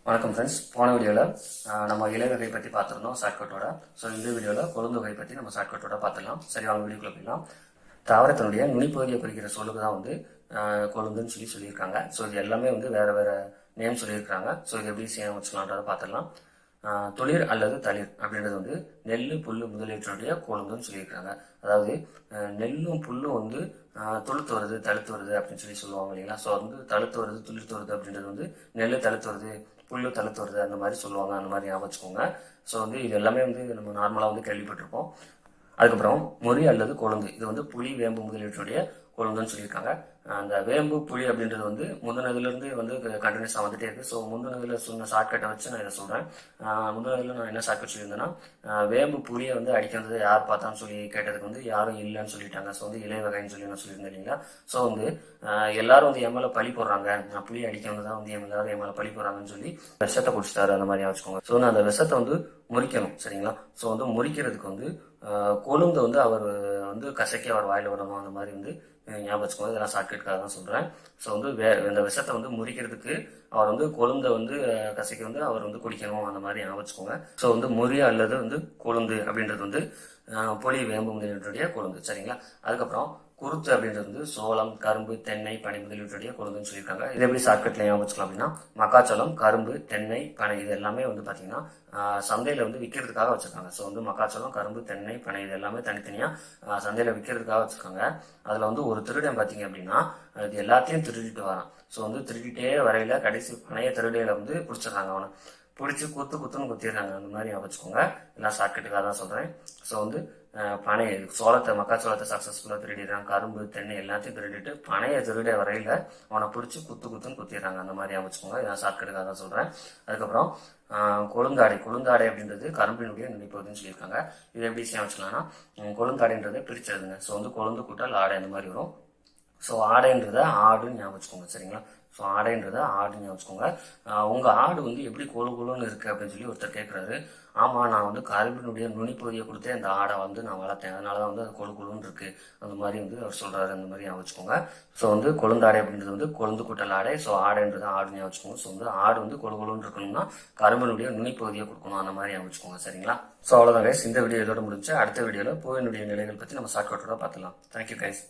வணக்கம் ஃப்ரெண்ட்ஸ். போன வீடியோவில் நம்ம இலை வகை பற்றி பார்த்துருந்தோம் ஷார்ட்கட்டோட. ஸோ இந்த வீடியோவில் கொழுந்து வகை பற்றி நம்ம ஷார்ட்கட்டோட பார்த்துடலாம். சரி, வாங்க வீடியோக்குள்ள போயிடலாம். தாவரத்தினுடைய நுனிப்பகுதியை குறிக்கிற சொல்லுக்கு தான் வந்து கொழுந்துன்னு சொல்லியிருக்காங்க. ஸோ இது எல்லாமே வந்து வேற வேற நேம் சொல்லியிருக்காங்க. ஸோ இது எப்படி சேம் வச்சுக்கலான்றதை பார்த்துடலாம். துளிர் அல்லது தளிர் அப்படின்றது வந்து நெல் புல்லு முதலீட்டுடைய கொழுந்துன்னு சொல்லியிருக்காங்க. அதாவது நெல்லும் புல்லும் வந்து துளுத்து வருது தழுத்து வருது அப்படின்னு சொல்லுவாங்க இல்லைங்களா. ஸோ வந்து தழுத்து வருது துளிர்த்து வருது அப்படின்றது வந்து நெல் தழுத்து வருது புல்லு தழுத்து வருது அந்த மாதிரி சொல்லுவாங்க. அந்த மாதிரி ஞாபகம் வச்சுக்கோங்க. ஸோ வந்து இது எல்லாமே வந்து நம்ம நார்மலாக வந்து கேள்விப்பட்டிருப்போம். அதுக்கப்புறம் மொரி அல்லது கொழுந்து, இது வந்து புளி வேம்பு முதலீட்டுடைய கொழுந்துன்னு சொல்லியிருக்காங்க. அந்த வேம்பு புளி அப்படின்றது வந்து முந்தினதுலேருந்து வந்து கண்டினியூஸாக வந்துட்டே இருக்கு. ஸோ முந்தினதுல சொன்ன ஷார்ட்கட்டை வச்சு நான் இதை சொல்கிறேன். முந்தினதுல நான் என்ன ஷார்ட்கட் சொல்லியிருந்தேன்னா, வேம்பு புளியை வந்து அடிக்கிறது யார் பார்த்தான்னு சொல்லி கேட்டதுக்கு வந்து யாரும் இல்லைன்னு சொல்லிட்டாங்க. ஸோ வந்து இலை வகைன்னு சொல்லி நான் சொல்லியிருந்தேன் இல்லைங்களா. ஸோ வந்து எல்லாரும் வந்து என் மேலே பழி போடுறாங்க, நான் புளி அடிக்கிறது தான் வந்து எல்லாரும் என் மேலே பழி போடுறாங்கன்னு சொல்லி விஷத்தை குடிச்சிட்டாரு அந்த மாதிரி வச்சுக்கோங்க. ஸோ நான் அந்த விஷத்தை வந்து முறிக்கணும். சரிங்களா. ஸோ வந்து முறிக்கிறதுக்கு வந்து கொழுந்து வந்து அவர் வந்து கசக்கி அவர் வாயில விடணும். அந்த மாதிரி வந்து ஞாபகம் வச்சுக்கோங்க. இதெல்லாம் ஷார்ட்கட்காக தான் சொல்கிறேன். ஸோ வந்து இந்த விஷத்தை வந்து முறிக்கிறதுக்கு அவர் வந்து கொழுந்தை வந்து கசக்கி வந்து அவர் வந்து குடிக்கணும். அந்த மாதிரி ஞாபகம் வச்சுக்கோங்க. ஸோ வந்து முறி அல்லது வந்து கொழுந்து அப்படின்றது வந்து புளி வேம்பு முதலீட்டுடைய கொழுந்து. சரிங்களா. அதுக்கப்புறம் குருத்து அப்படின்றது வந்து சோளம் கரும்பு தென்னை பனை முதலீட்டுடைய கொழுந்துன்னு சொல்லியிருக்காங்க. இது எப்படி ஷார்ட்கட்ல ஞாபகம் வச்சுக்கலாம் அப்படின்னா, மக்காச்சோளம் கரும்பு தென்னை பனை இது எல்லாமே வந்து பார்த்தீங்கன்னா சந்தையில் வந்து விற்கிறதுக்காக வச்சிருக்காங்க. ஸோ வந்து மக்காச்சோளம் கரும்பு தென்னை பனை இது எல்லாமே தனித்தனியாக சந்தையில் விற்கிறதுக்காக வச்சிருக்காங்க. அதில் வந்து ஒரு திருடன் பார்த்தீங்க அப்படின்னா இது எல்லாத்தையும் திருடிட்டு வரான். ஸோ வந்து திருடிட்டே வரையில கடைசி பனைய திருடையில வந்து பிடிச்சிடுறாங்க. அவனை பிடிச்சி குத்துன்னு குத்திடுறாங்க. அந்த மாதிரி வச்சுக்கோங்க. எல்லாம் ஷார்ட்கட்டுக்காக தான் சொல்கிறேன். ஸோ வந்து பனை சோளத்தை மக்காச்சோளத்தை சக்ஸஸ்ஃபுல்லாக திருடிடுறாங்க. கரும்பு தென்னை எல்லாத்தையும் திருடிட்டு பனையை திருட வரையில அவனை பிடிச்சி குத்துன்னு குத்திடுறாங்க. அந்த மாதிரி வச்சுக்கோங்க. இதான் ஷார்ட்கட்டுக்காக தான் சொல்கிறேன். அதுக்கப்புறம் கொழுந்தாடை அப்படின்றது கரும்பினுடைய நுனிப்பகுதின்னு சொல்லியிருக்காங்க. இது எப்படி விஷயம் வச்சுக்கலாம்னா, கொழுந்தாடைன்றதை பிரிச்சதுங்க. ஸோ வந்து கொழுந்து கூட்டல் ஆடை அந்த மாதிரி வரும். ஸோ ஆடைன்றதை ஆடுன்னு ஞாபகம் வச்சுக்கோங்க. சரிங்களா. ஸோ ஆடைன்றதை ஆடுன்னு ஞாபகம் வச்சுக்கோங்க. உங்கள் ஆடு வந்து எப்படி கொழுன்னு இருக்குது அப்படின்னு சொல்லி ஒருத்தர் கேட்குறாரு. ஆமாம், நான் வந்து கரும்பினுடைய நுனிப்பகுதியை கொடுத்தே அந்த ஆடை வந்து நான் வளர்த்தேன், அதனால தான் வந்து அது கொழுன்னு இருக்குது அந்த மாதிரி வந்து அவர் சொல்கிறாரு. அந்த மாதிரி ஞாபகம் வச்சுக்கோங்க. ஸோ வந்து கொழுந்தாடை அப்படின்றது வந்து கொழுந்து கூட்டல் ஆடை. ஸோ ஆடைன்றது ஆடுன்னு ஞாபகம் வச்சுக்கோங்க. ஸோ வந்து ஆடு வந்து கொழுன்னு இருக்கணும்னா கரும்பினுடைய நுனிப்பகுதியை கொடுக்கணும். அந்த மாதிரி ஞாபகம் வச்சுக்கோங்க. சரிங்களா. ஸோ அவ்வளோதான் கைஸ். இந்த வீடியோ இதோட முடிஞ்சு அடுத்த வீடியோவில் பூவினுடைய நிலைகள் பற்றி நம்ம ஷார்ட்கட்டோட பார்த்துலாம். Thank you guys.